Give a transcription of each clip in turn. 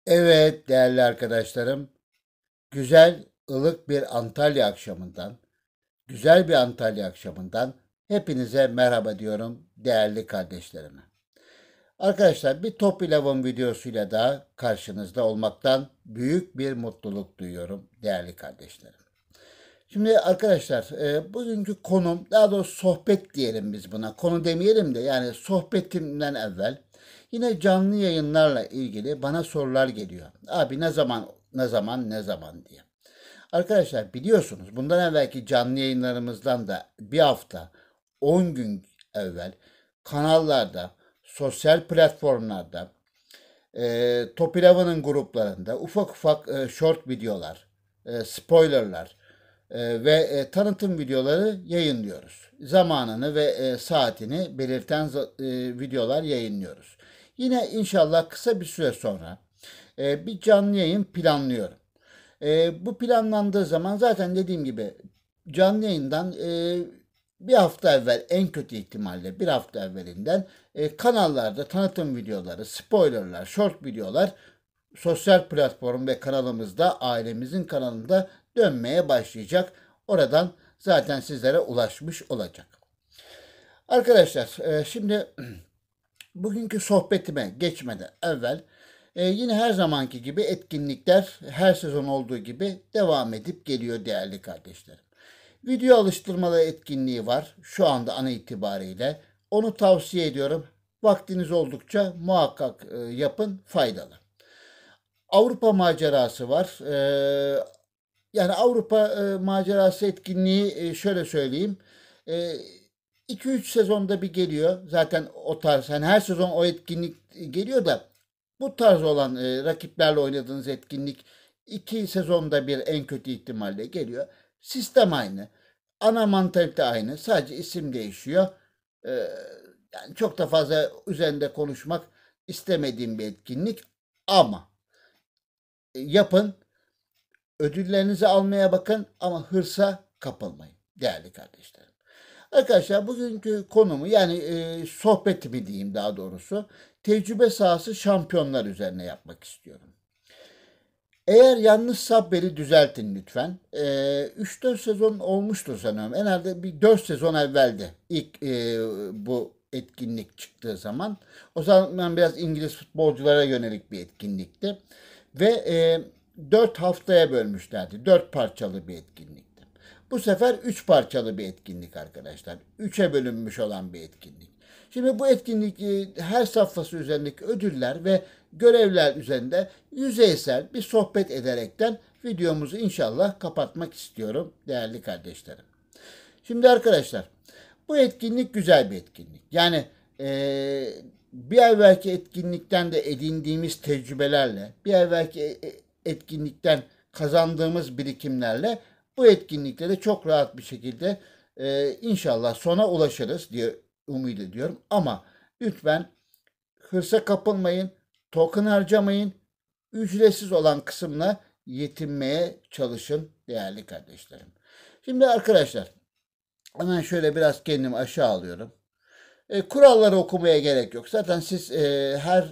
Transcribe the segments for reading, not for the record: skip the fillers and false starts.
Evet değerli arkadaşlarım, güzel, ılık bir Antalya akşamından, güzel bir Antalya akşamından hepinize merhaba diyorum değerli kardeşlerime. Arkadaşlar bir Top 11 videosuyla daha karşınızda olmaktan büyük bir mutluluk duyuyorum değerli kardeşlerim. Şimdi arkadaşlar bugünkü konum, daha doğrusu sohbet diyelim biz buna. Konu demeyelim de yani sohbetimden evvel yine canlı yayınlarla ilgili bana sorular geliyor. Abi ne zaman diye. Arkadaşlar biliyorsunuz bundan evvelki canlı yayınlarımızdan da bir hafta 10 gün evvel kanallarda, sosyal platformlarda, Top 11'ın gruplarında ufak ufak short videolar, spoilerlar, ve tanıtım videoları yayınlıyoruz. Zamanını ve saatini belirten videolar yayınlıyoruz. Yine inşallah kısa bir süre sonra bir canlı yayın planlıyorum. Bu planlandığı zaman zaten dediğim gibi canlı yayından bir hafta evvel, en kötü ihtimalle bir hafta evvelinden kanallarda tanıtım videoları, spoilerlar, short videolar sosyal platform ve kanalımızda, ailemizin kanalında dönmeye başlayacak. Oradan zaten sizlere ulaşmış olacak. Arkadaşlar şimdi bugünkü sohbetime geçmeden evvel yine her zamanki gibi etkinlikler her sezon olduğu gibi devam edip geliyor değerli kardeşlerim. Video alıştırmalı etkinliği var şu anda an itibariyle. Onu tavsiye ediyorum. Vaktiniz oldukça muhakkak yapın, faydalı. Avrupa macerası var. Yani Avrupa macerası etkinliği şöyle söyleyeyim. 2-3 sezonda bir geliyor. Zaten o tarz, hani her sezon o etkinlik geliyor da bu tarz olan rakiplerle oynadığınız etkinlik 2 sezonda bir en kötü ihtimalle geliyor. Sistem aynı. Ana mantalite aynı. Sadece isim değişiyor. E, Yani çok da fazla üzerinde konuşmak istemediğim bir etkinlik ama yapın, ödüllerinizi almaya bakın ama hırsa kapılmayın değerli kardeşlerim. Arkadaşlar bugünkü konumu yani sohbetimi diyeyim daha doğrusu tecrübe sahası şampiyonlar üzerine yapmak istiyorum. Eğer yanlış beni düzeltin lütfen. 3-4 sezon olmuştur sanıyorum. Herhalde bir 4 sezon evveldi ilk bu etkinlik çıktığı zaman. O zaman biraz İngiliz futbolculara yönelik bir etkinlikti. Ve 4 haftaya bölmüşlerdi. 4 parçalı bir etkinlikti. Bu sefer 3 parçalı bir etkinlik arkadaşlar. 3'e bölünmüş olan bir etkinlik. Şimdi bu etkinlik her safhası üzerindeki ödüller ve görevler üzerinde yüzeysel bir sohbet ederekten videomuzu inşallah kapatmak istiyorum değerli kardeşlerim. Şimdi arkadaşlar bu etkinlik güzel bir etkinlik. Yani bir evvelki etkinlikten de edindiğimiz tecrübelerle, bir evvelki etkinlikten kazandığımız birikimlerle bu etkinlikte de çok rahat bir şekilde inşallah sona ulaşırız diye umut ediyorum. Ama lütfen hırsa kapılmayın, token harcamayın, ücretsiz olan kısımla yetinmeye çalışın değerli kardeşlerim. Şimdi arkadaşlar hemen şöyle biraz kendimi aşağı alıyorum. Kuralları okumaya gerek yok. Zaten siz her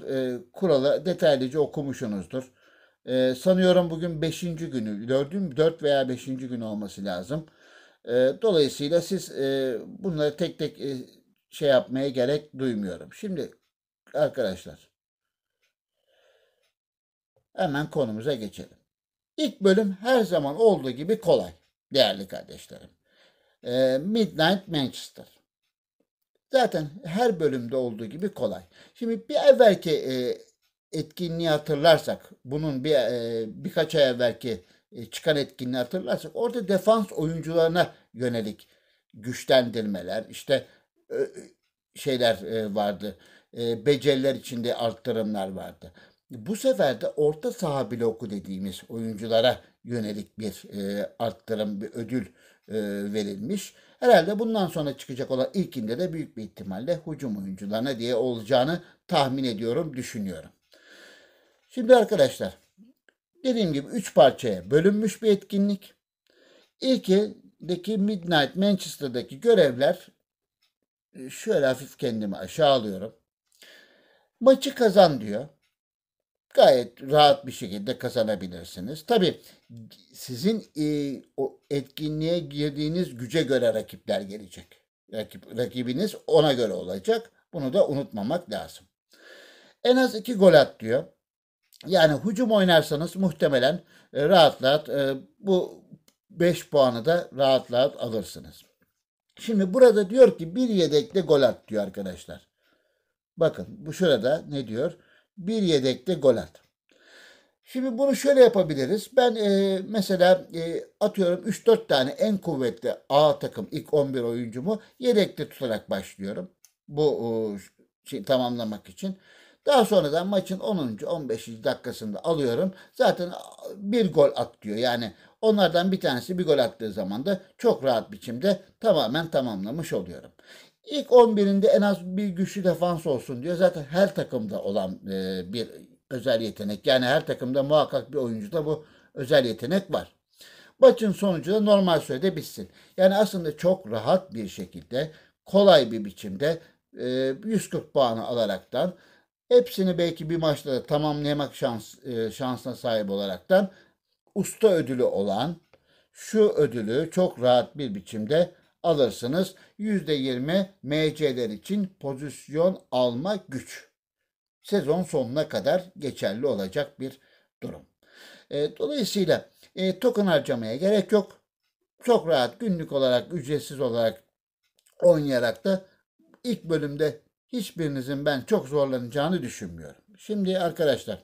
kuralı detaylıca okumuşsunuzdur. Sanıyorum bugün 5. günü, 4 veya 5. gün olması lazım. Dolayısıyla siz bunları tek tek şey yapmaya gerek duymuyorum. Şimdi arkadaşlar hemen konumuza geçelim. İlk bölüm her zaman olduğu gibi kolay değerli kardeşlerim. Midnight Manchester. Zaten her bölümde olduğu gibi kolay. Şimdi bir evvelki etkinliği hatırlarsak, bunun birkaç ay evvelki çıkan etkinliği hatırlarsak, orada defans oyuncularına yönelik güçlendirmeler, işte şeyler vardı, beceriler içinde arttırımlar vardı. Bu sefer de orta saha bloku dediğimiz oyunculara yönelik bir arttırım, bir ödül verilmiş. Herhalde bundan sonra çıkacak olan ilkinde de büyük bir ihtimalle hücum oyuncularına diye olacağını tahmin ediyorum, düşünüyorum. Şimdi arkadaşlar, dediğim gibi 3 parçaya bölünmüş bir etkinlik. İlkindeki Midnight Manchester'daki görevler şöyle hafif kendimi aşağı alıyorum. Maçı kazan diyor. Gayet rahat bir şekilde kazanabilirsiniz. Tabii sizin o etkinliğe girdiğiniz güce göre rakipler gelecek. Rakibiniz ona göre olacak. Bunu da unutmamak lazım. En az 2 gol at diyor. Yani hücum oynarsanız muhtemelen rahat rahat bu 5 puanı da rahat rahat alırsınız. Şimdi burada diyor ki bir yedekle gol at diyor arkadaşlar. Bakın bu şurada ne diyor? Bir yedekle gol at. Şimdi bunu şöyle yapabiliriz. Ben mesela atıyorum 3-4 tane en kuvvetli A takım ilk 11 oyuncumu yedekte tutarak başlıyorum. Bu tamamlamak için. Daha sonradan maçın 10. 15. dakikasında alıyorum. Zaten bir gol at diyor. Yani onlardan bir tanesi bir gol attığı zaman da çok rahat biçimde tamamen tamamlamış oluyorum. İlk 11'inde en az bir güçlü defans olsun diyor. Zaten her takımda olan bir özel yetenek. Yani her takımda muhakkak bir oyuncuda bu özel yetenek var. Maçın sonucu da normal sürede bitsin. Yani aslında çok rahat bir şekilde, kolay bir biçimde 140 puanı alaraktan hepsini belki bir maçta da tamamlamak şansına sahip olaraktan usta ödülü olan şu ödülü çok rahat bir biçimde alırsınız. %20 MC'ler için pozisyon alma güç. Sezon sonuna kadar geçerli olacak bir durum. Dolayısıyla token harcamaya gerek yok. Çok rahat günlük olarak, ücretsiz olarak oynayarak da ilk bölümde hiçbirinizin ben çok zorlanacağını düşünmüyorum. Şimdi arkadaşlar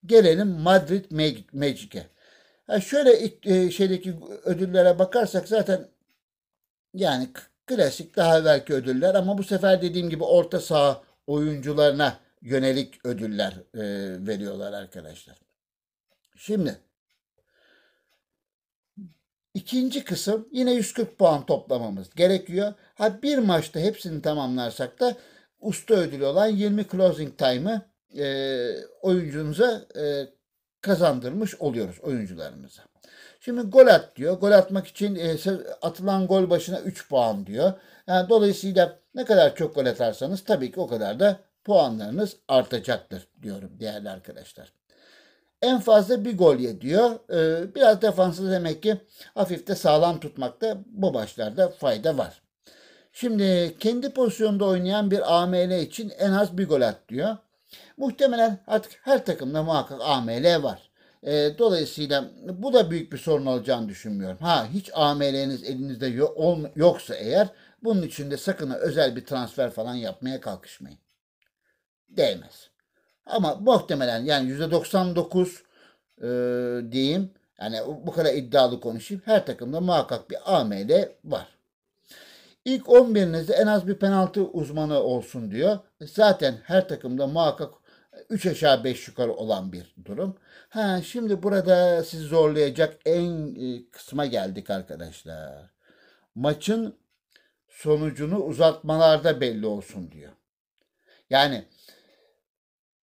gelelim Madrid Magic'e. Şöyle ilk şeydeki ödüllere bakarsak zaten yani klasik daha evvelki ödüller ama bu sefer dediğim gibi orta saha oyuncularına yönelik ödüller veriyorlar arkadaşlar. Şimdi ikinci kısım yine 140 puan toplamamız gerekiyor. Bir maçta hepsini tamamlarsak da usta ödülü olan 20 closing time'ı oyuncunuza kazandırmış oluyoruz oyuncularımıza. Şimdi gol at diyor. Gol atmak için atılan gol başına 3 puan diyor. Yani dolayısıyla ne kadar çok gol atarsanız tabii ki o kadar da puanlarınız artacaktır diyorum değerli arkadaşlar. En fazla bir gol ye diyor. Biraz defansı demek ki hafif de sağlam tutmakta bu başlarda fayda var. Şimdi kendi pozisyonda oynayan bir AML için en az bir gol at diyor. Muhtemelen artık her takımda muhakkak AML var. Dolayısıyla bu da büyük bir sorun olacağını düşünmüyorum. Hiç AML'niz elinizde yoksa eğer bunun için de sakın özel bir transfer falan yapmaya kalkışmayın. Değmez. Ama muhtemelen yani %99 diyeyim. Yani bu kadar iddialı konuşayım. Her takımda muhakkak bir AML var. İlk 11'inizde en az bir penaltı uzmanı olsun diyor. Zaten her takımda muhakkak 3 aşağı 5 yukarı olan bir durum. Şimdi burada sizi zorlayacak en kısma geldik arkadaşlar. Maçın sonucunu uzatmalarda belli olsun diyor. Yani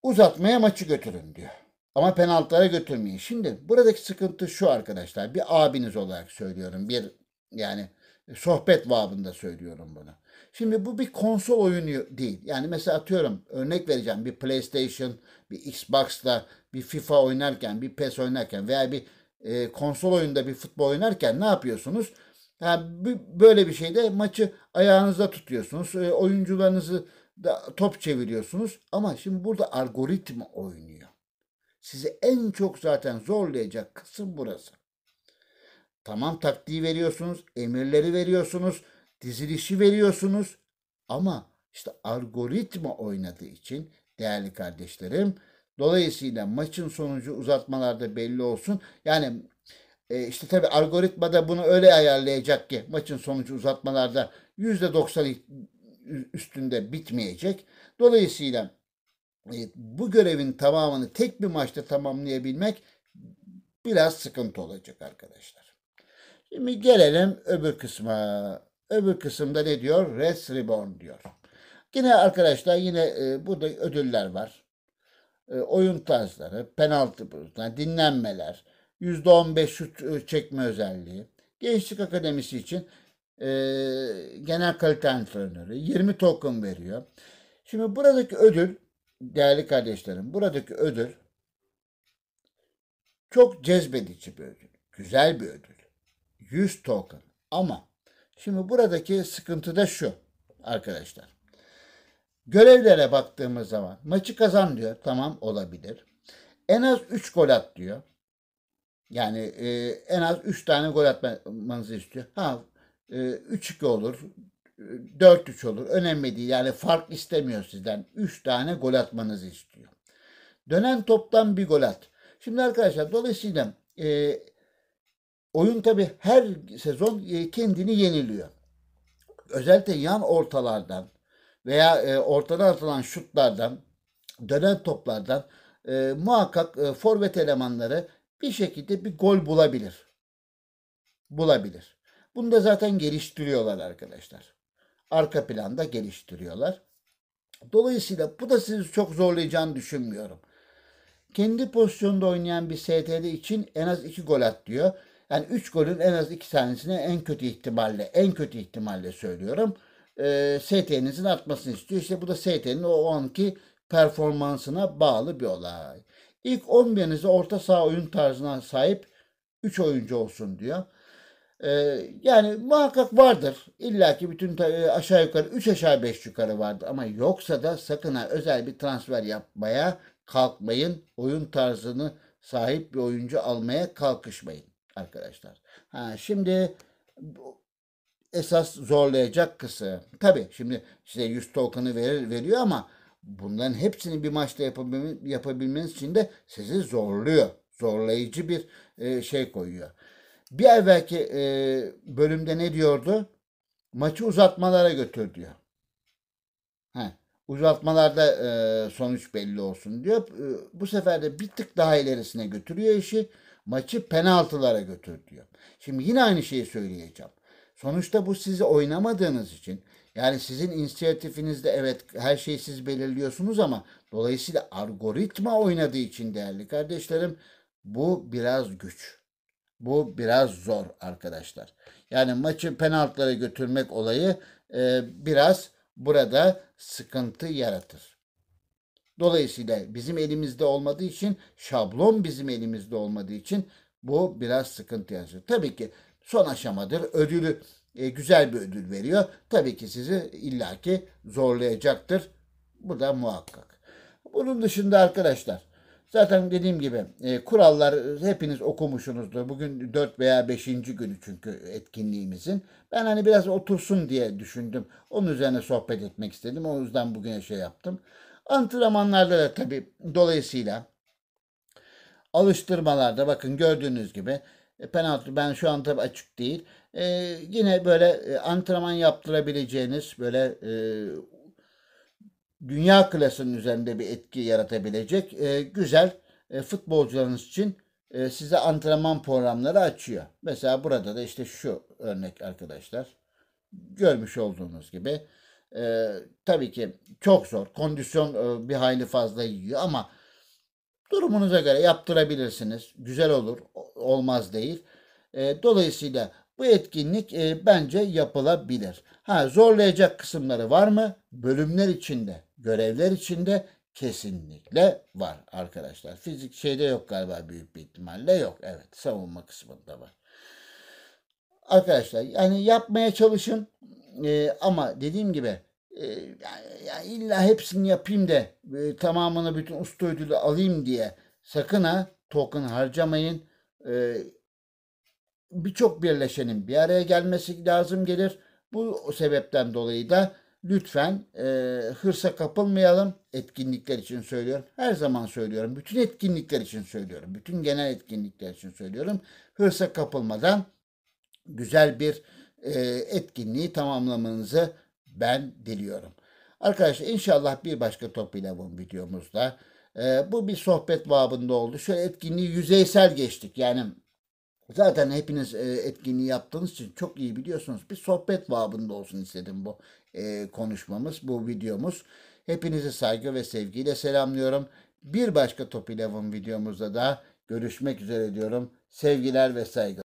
uzatmaya maçı götürün diyor. Ama penaltılara götürmeyin. Şimdi buradaki sıkıntı şu arkadaşlar. Bir abiniz olarak söylüyorum. Bir yani sohbet babında söylüyorum bunu. Şimdi bu bir konsol oyunu değil. Yani mesela atıyorum örnek vereceğim. Bir PlayStation, bir Xbox'la bir FIFA oynarken, bir PES oynarken veya bir konsol oyunda bir futbol oynarken ne yapıyorsunuz? Yani böyle bir şeyde maçı ayağınızda tutuyorsunuz. Oyuncularınızı da top çeviriyorsunuz. Ama şimdi burada algoritma oynuyor. Sizi en çok zaten zorlayacak kısım burası. Tamam taktiği veriyorsunuz, emirleri veriyorsunuz, dizilişi veriyorsunuz. Ama işte algoritma oynadığı için değerli kardeşlerim, dolayısıyla maçın sonucu uzatmalarda belli olsun. Yani işte tabii algoritma da bunu öyle ayarlayacak ki maçın sonucu uzatmalarda %90 üstünde bitmeyecek. Dolayısıyla bu görevin tamamını tek bir maçta tamamlayabilmek biraz sıkıntı olacak arkadaşlar. Şimdi gelelim öbür kısma. Öbür kısımda ne diyor? Res Reborn diyor. Yine arkadaşlar burada ödüller var. Oyun tarzları, penaltı pozisyonu, dinlenmeler, %15 şut çekme özelliği. Gençlik Akademisi için e, genel kalite antrenörü 20 token veriyor. Şimdi buradaki ödül, değerli kardeşlerim, buradaki ödül çok cezbedici bir ödül. Güzel bir ödül. 100 token. Ama şimdi buradaki sıkıntı da şu arkadaşlar. Görevlere baktığımız zaman maçı kazan diyor. Tamam, olabilir. En az 3 gol at diyor. Yani en az 3 tane gol atmanızı istiyor. 3-2 olur, 4-3 olur. Önemli değil. Yani fark istemiyor sizden. 3 tane gol atmanızı istiyor. Dönen toptan bir gol at. Şimdi arkadaşlar, dolayısıyla oyun tabii her sezon kendini yeniliyor. Özellikle yan ortalardan veya ortadan atılan şutlardan, dönen toplardan muhakkak forvet elemanları bir şekilde bir gol bulabilir. Bulabilir. Bunu da zaten geliştiriyorlar arkadaşlar. Arka planda geliştiriyorlar. Dolayısıyla bu da sizi çok zorlayacağını düşünmüyorum. Kendi pozisyonda oynayan bir STD için en az 2 gol at diyor. Yani 3 golün en az 2 tanesini en kötü ihtimalle söylüyorum. ST'nizin atmasını istiyor. İşte bu da ST'nin o anki performansına bağlı bir olay. İlk 11'inizde orta saha oyun tarzına sahip 3 oyuncu olsun diyor. Yani muhakkak vardır. İlla ki bütün aşağı yukarı 3 aşağı 5 yukarı vardır. Ama yoksa da sakın ha özel bir transfer yapmaya kalkmayın. Oyun tarzını sahip bir oyuncu almaya kalkışmayın arkadaşlar. Şimdi esas zorlayacak kısım. Tabii şimdi size 100 token'ı veriyor ama bunların hepsini bir maçta yapabilmeniz için de sizi zorluyor. Zorlayıcı bir şey koyuyor. Bir evvelki bölümde ne diyordu? Maçı uzatmalara götür diyor. Heh, uzatmalarda sonuç belli olsun diyor. Bu sefer de bir tık daha ilerisine götürüyor işi. Maçı penaltılara götür diyor. Şimdi yine aynı şeyi söyleyeceğim. Sonuçta bu sizi oynamadığınız için, yani sizin inisiyatifinizde evet her şeyi siz belirliyorsunuz ama dolayısıyla algoritma oynadığı için değerli kardeşlerim, bu biraz güç. Bu biraz zor arkadaşlar. Yani maçı penaltılara götürmek olayı biraz burada sıkıntı yaratır. Dolayısıyla bizim elimizde olmadığı için, şablon bizim elimizde olmadığı için bu biraz sıkıntı yaratır. Tabii ki son aşamadır. Ödülü güzel bir ödül veriyor. Tabii ki sizi illaki zorlayacaktır. Bu da muhakkak. Bunun dışında arkadaşlar, zaten dediğim gibi kurallar hepiniz okumuşsunuzdur. Bugün 4 veya 5. günü çünkü etkinliğimizin. Ben hani biraz otursun diye düşündüm. Onun üzerine sohbet etmek istedim. O yüzden bugüne şey yaptım. Antrenmanlarda da tabii dolayısıyla alıştırmalarda bakın gördüğünüz gibi penaltı, ben şu an tabii açık değil. Yine böyle antrenman yaptırabileceğiniz böyle dünya klasının üzerinde bir etki yaratabilecek güzel futbolcularınız için size antrenman programları açıyor. Mesela burada da işte şu örnek arkadaşlar. Görmüş olduğunuz gibi tabii ki çok zor. Kondisyon bir hayli fazla yiyor ama durumunuza göre yaptırabilirsiniz. Güzel olur, olmaz değil. Dolayısıyla bu etkinlik bence yapılabilir. Zorlayacak kısımları var mı? Bölümler içinde, görevler içinde kesinlikle var arkadaşlar. Fizik şeyde yok galiba, büyük bir ihtimalle yok. Evet, savunma kısmında var. Arkadaşlar yani yapmaya çalışın. Ama dediğim gibi yani illa hepsini yapayım da tamamını bütün usta ödülü alayım diye sakın ha token harcamayın. E, Birçok birleşenin bir araya gelmesi lazım gelir. Bu sebepten dolayı da lütfen hırsa kapılmayalım. Etkinlikler için söylüyorum. Her zaman söylüyorum. Bütün etkinlikler için söylüyorum. Bütün genel etkinlikler için söylüyorum. Hırsa kapılmadan güzel bir etkinliği tamamlamanızı ben diliyorum. Arkadaşlar inşallah bir başka Top 11 videomuzda bu bir sohbet babında oldu. Şöyle etkinliği yüzeysel geçtik. Yani zaten hepiniz etkinliği yaptığınız için çok iyi biliyorsunuz. Bir sohbet babında olsun istedim bu konuşmamız, bu videomuz. Hepinizi saygı ve sevgiyle selamlıyorum. Bir başka Top 11 videomuzda da görüşmek üzere diyorum. Sevgiler ve saygılar.